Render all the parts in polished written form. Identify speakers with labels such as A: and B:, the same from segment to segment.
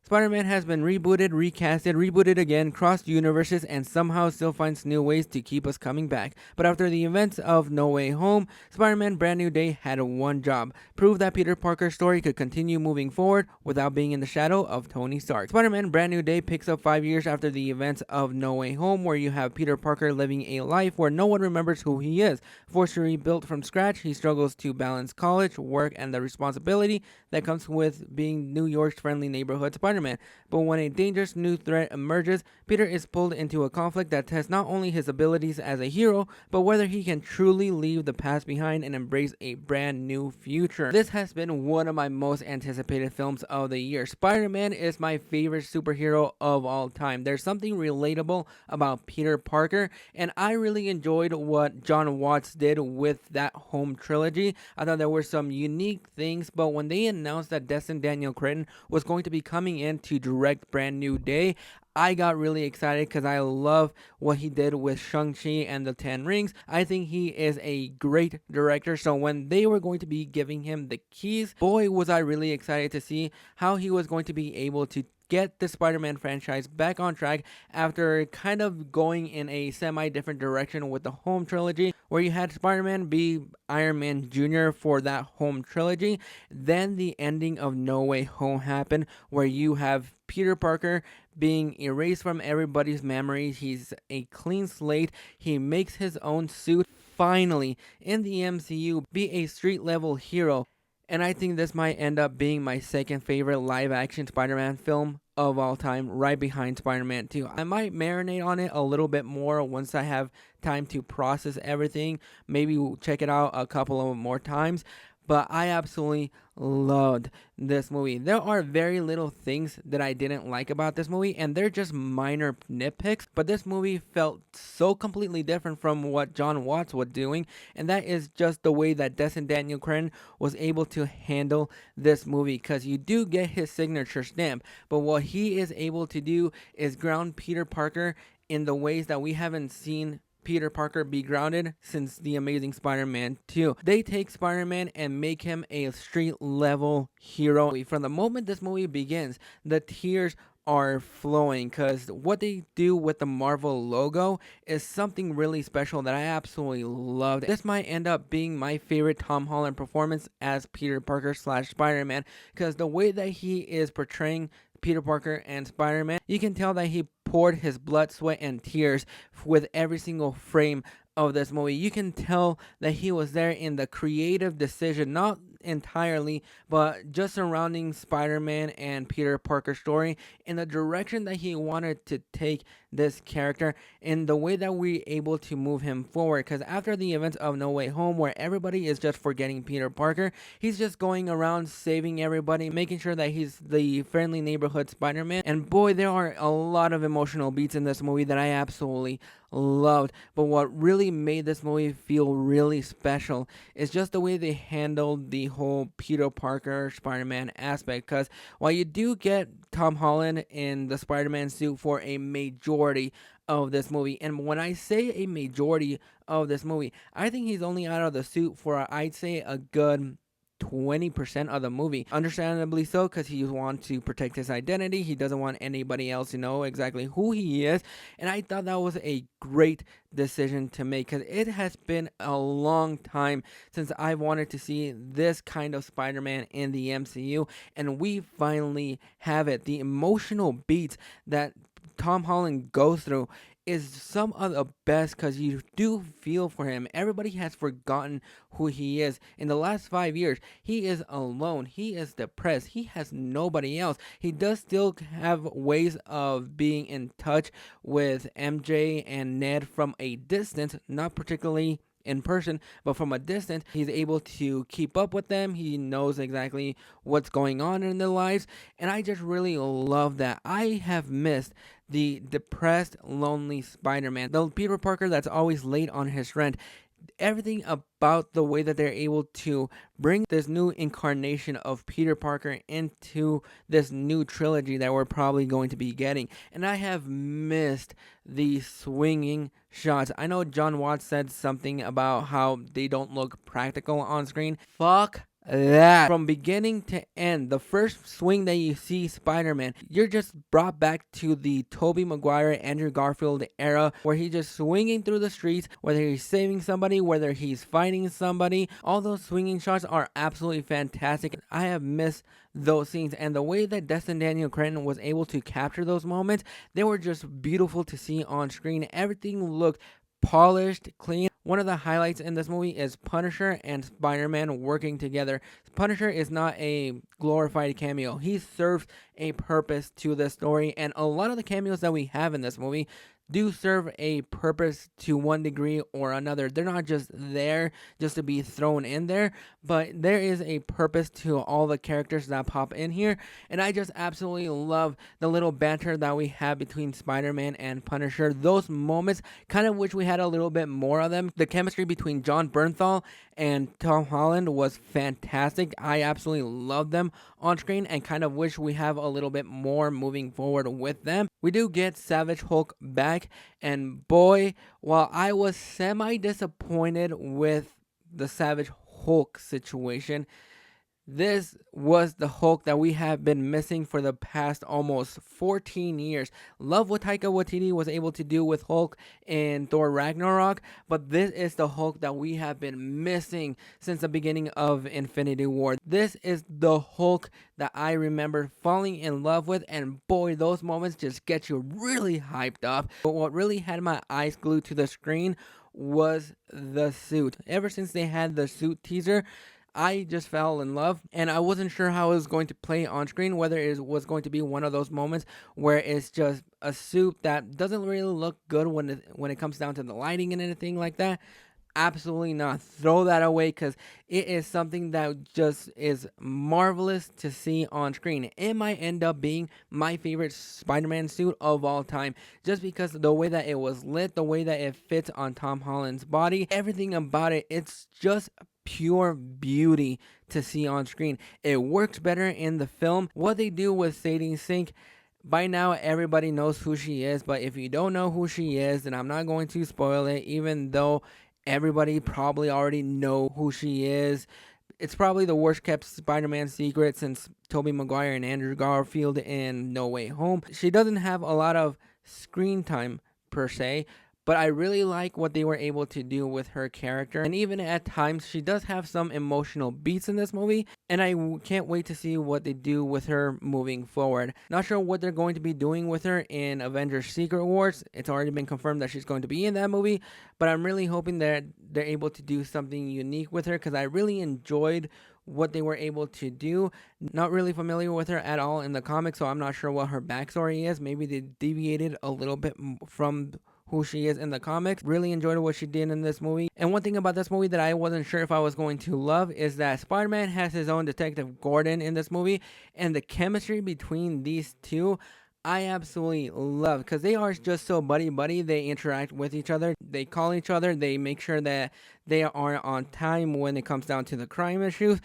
A: Spider-Man has been rebooted, recasted, rebooted again, crossed universes, and somehow still finds new ways to keep us coming back. But after the events of No Way Home, Spider-Man Brand New Day had one job: prove that Peter Parker's story could continue moving forward without being in the shadow of Tony Stark. Spider-Man Brand New Day picks up 5 years after the events of No Way Home, where you have Peter Parker living a life where no one remembers who he is. Forced to rebuild from scratch, he struggles to balance college, work, and the responsibility that comes with being New York's friendly neighborhood Spider-Man. But when a dangerous new threat emerges, Peter is pulled into a conflict that tests not only his abilities as a hero, but whether he can truly leave the past behind and embrace a brand new future. This has been one of my most anticipated films of the year. Spider-Man is my favorite superhero of all time. There's something relatable about Peter Parker, and I really enjoyed what Jon Watts did with that home trilogy. I thought there were some unique things, but when they announced that Destin Daniel Cretton was going to be coming in to direct Brand New Day, I got really excited because I love what he did with Shang-Chi and the Ten Rings. I think he is a great director. So when they were going to be giving him the keys, boy, was I really excited to see how he was going to be able to get the Spider-Man franchise back on track after kind of going in a semi-different direction with the home trilogy, where you had Spider-Man be Iron Man Jr. for that home trilogy. Then the ending of No Way Home happened, where you have Peter Parker being erased from everybody's memories. He's a clean slate. He makes his own suit. Finally, in the MCU, be a street level hero. And I think this might end up being my second favorite live action Spider-Man film of all time, right behind Spider-Man 2. I might marinate on it a little bit more once I have time to process everything. Maybe we'll check it out a couple of more times. But I absolutely loved this movie. There are very little things that I didn't like about this movie, and they're just minor nitpicks. But this movie felt so completely different from what Jon Watts was doing, and that is just the way that Destin Daniel Cretton was able to handle this movie, because you do get his signature stamp, but what he is able to do is ground Peter Parker in the ways that we haven't seen Peter Parker be grounded since The Amazing Spider-Man 2. They take Spider-Man and make him a street level hero. From the moment this movie begins, the tears are flowing, because what they do with the Marvel logo is something really special that I absolutely loved. This might end up being my favorite Tom Holland performance as Peter Parker slash Spider-Man, because the way that he is portraying Peter Parker and Spider-Man, you can tell that he poured his blood, sweat, and tears with every single frame of this movie. You can tell that he was there in the creative decision, not entirely, but just surrounding Spider-Man and Peter Parker's story in the direction that he wanted to take this character, in the way that we're able to move him forward. Because after the events of No Way Home, where everybody is just forgetting Peter Parker, he's just going around saving everybody, making sure that he's the friendly neighborhood Spider-Man. And boy, there are a lot of emotional beats in this movie that I absolutely loved. But what really made this movie feel really special is just the way they handled the whole Peter Parker Spider-Man aspect. Because while you do get Tom Holland in the Spider-Man suit for a majority of this movie, and when I say a majority of this movie, I think he's only out of the suit for, I'd say, a good 20% of the movie. Understandably so, because he wants to protect his identity. He doesn't want anybody else to know exactly who he is. And I thought that was a great decision to make, because it has been a long time since I wanted to see this kind of Spider-Man in the MCU, and we finally have it. The emotional beats that Tom Holland goes through is some of the best, because you do feel for him. Everybody has forgotten who he is. In the last 5 years, he is alone. He is depressed. He has nobody else. He does still have ways of being in touch with MJ and Ned from a distance, not particularly in person, but from a distance. He's able to keep up with them. He knows exactly what's going on in their lives, and I just really love that. I have missed the depressed, lonely Spider-Man, the Peter Parker that's always late on his rent. Everything about the way that they're able to bring this new incarnation of Peter Parker into this new trilogy that we're probably going to be getting. And I have missed the swinging shots. I know Jon Watts said something about how they don't look practical on screen. Fuck that. From beginning to end, the first swing that you see Spider-Man, you're just brought back to the Tobey Maguire, Andrew Garfield era, where he's just swinging through the streets, whether he's saving somebody, whether he's fighting somebody. All those swinging shots are absolutely fantastic. I have missed those scenes, and the way that Destin Daniel Cretton was able to capture those moments, they were just beautiful to see on screen. Everything looked polished, clean. One of the highlights in this movie is Punisher and Spider-Man working together. Punisher is not a glorified cameo. He serves a purpose to the story, and a lot of the cameos that we have in this movie do serve a purpose to one degree or another. They're not just there just to be thrown in there, but there is a purpose to all the characters that pop in here, and I just absolutely love the little banter that we have between Spider-Man and Punisher. Those moments, kind of wish we had a little bit more of them. The chemistry between Jon Bernthal and Tom Holland was fantastic. I absolutely love them on screen and kind of wish we have a little bit more moving forward with them. We do get Savage Hulk back, and boy, while I was semi disappointed with the Savage Hulk situation, this was the Hulk that we have been missing for the past almost 14 years. Love what Taika Waititi was able to do with Hulk in Thor Ragnarok, but this is the Hulk that we have been missing since the beginning of Infinity War. This is the Hulk that I remember falling in love with, and boy, those moments just get you really hyped up. But what really had my eyes glued to the screen was the suit. Ever since they had the suit teaser, I just fell in love, and I wasn't sure how it was going to play on screen, whether it was going to be one of those moments where it's just a suit that doesn't really look good when it comes down to the lighting and anything like that. Absolutely not. Throw that away, because it is something that just is marvelous to see on screen. It might end up being my favorite Spider-Man suit of all time, just because the way that it was lit, the way that it fits on Tom Holland's body, everything about it, it's just pure beauty to see on screen. It works better in the film. What they do with Sadie Sink, by now everybody knows who she is, but if you don't know who she is, then I'm not going to spoil it, even though everybody probably already know who she is. It's probably the worst kept Spider-Man secret since Tobey Maguire and Andrew Garfield in No Way Home. She doesn't have a lot of screen time per se, but I really like what they were able to do with her character. And even at times, she does have some emotional beats in this movie, and I can't wait to see what they do with her moving forward. Not sure what they're going to be doing with her in Avengers Secret Wars. It's already been confirmed that she's going to be in that movie, but I'm really hoping that they're able to do something unique with her, because I really enjoyed what they were able to do. Not really familiar with her at all in the comics, so I'm not sure what her backstory is. Maybe they deviated a little bit from who she is in the comics. Really enjoyed what she did in this movie. And one thing about this movie that I wasn't sure if I was going to love is that Spider-Man has his own Detective Gordon in this movie, and the chemistry between these two I absolutely love, because they are just so buddy-buddy. They interact with each other, they call each other, they make sure that they are on time when it comes down to the crime issues.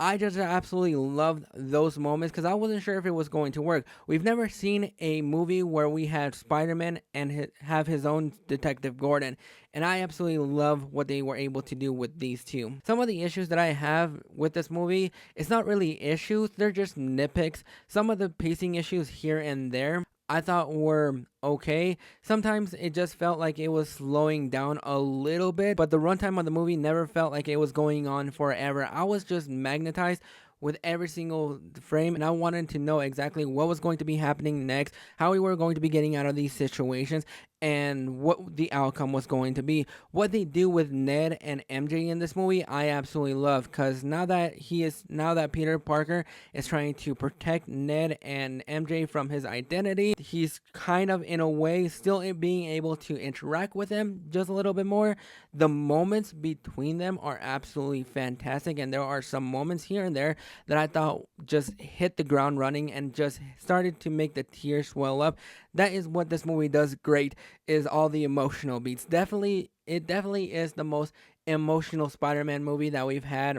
A: I just absolutely loved those moments, because I wasn't sure if it was going to work. We've never seen a movie where we had Spider-Man and have his own Detective Gordon, and I absolutely love what they were able to do with these two. Some of the issues that I have with this movie, it's not really issues, they're just nitpicks. Some of the pacing issues here and there I thought were okay. Sometimes it just felt like it was slowing down a little bit, but the runtime of the movie never felt like it was going on forever. I was just magnetized with every single frame, and I wanted to know exactly what was going to be happening next, how we were going to be getting out of these situations, and what the outcome was going to be. What they do with Ned and MJ in this movie, I absolutely love, because now that Peter Parker is trying to protect Ned and MJ from his identity, he's kind of in a way still being able to interact with them just a little bit more. The moments between them are absolutely fantastic, and there are some moments here and there that I thought just hit the ground running and just started to make the tears swell up. That is what this movie does great, is all the emotional beats. It definitely is the most emotional Spider-Man movie that we've had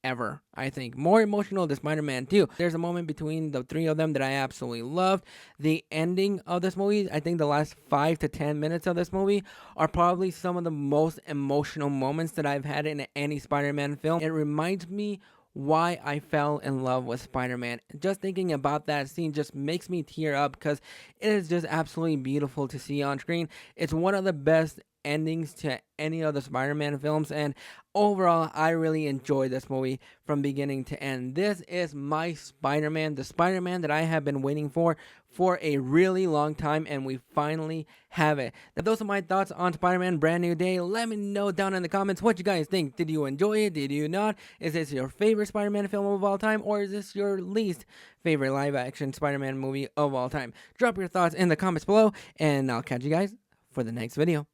A: ever, I think. More emotional than Spider-Man 2. There's a moment between the three of them that I absolutely loved. The ending of this movie, I think the last 5 to 10 minutes of this movie are probably some of the most emotional moments that I've had in any Spider-Man film. It reminds me why I fell in love with Spider-Man. Just thinking about that scene just makes me tear up because it is just absolutely beautiful to see on screen. It's one of the best endings to any of the Spider-Man films, and overall I really enjoyed this movie from beginning to end. This is my Spider-Man, the Spider-Man that I have been waiting for a really long time, and we finally have it. Now, those are my thoughts on Spider-Man Brand New Day. Let me know down in the comments what you guys think. Did you enjoy it? Did you not? Is this your favorite Spider-Man film of all time, or is this your least favorite live-action Spider-Man movie of all time? Drop your thoughts in the comments below, and I'll catch you guys for the next video.